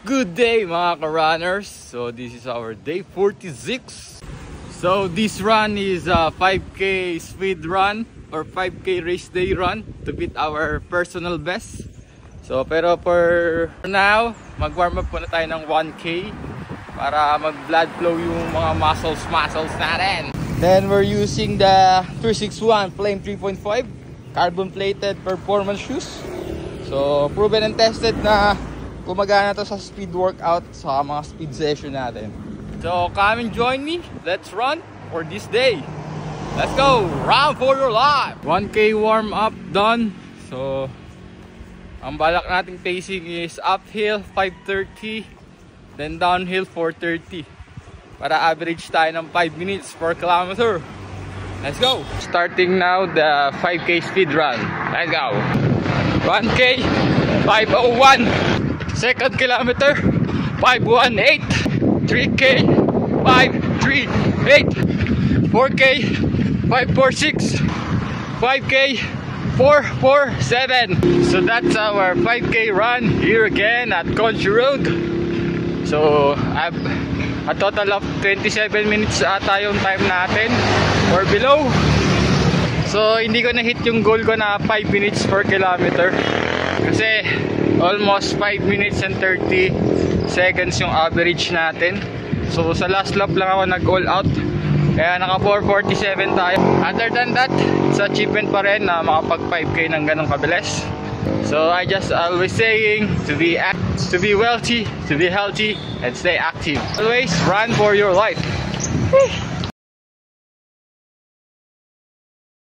Good day mga ka-runners. So this is our day 46. So this run is a 5K speed run or 5K race day run to beat our personal best. So pero for now, mag-warm up muna tayo ng 1K para mag-blood flow yung mga muscles natin. Then we're using the 361 Flame 3.5 carbon plated performance shoes. So proven and tested na gumagana to sa speed workout sa mga speed session natin. So come and join me. Let's run for this day. Let's go. Run for your life. 1K warm up done. So ang balak nating pacing is uphill 5:30, then downhill 4:30 para average tayo ng 5 minutes per kilometer. Let's go. Starting now the 5K speed run. Let's go. 1K 5:01. Second kilometer 5:18. 3K 5:38. 4K 5:46. 5K 4:47. So that's our 5K run here again at Country Road. So I've a total of 27 minutes ata yung time natin or below. So hindi ko na hit yung goal ko na 5 minutes per kilometer kasi almost 5 minutes and 30 seconds yung average natin. So sa last lap lang ako nag-all out, kaya naka 4:47 tayo. Other than that, it's achievement pa rin na makapag 5K ng ganong kabilis. So I just always saying to be wealthy, to be healthy, and stay active. Always run for your life.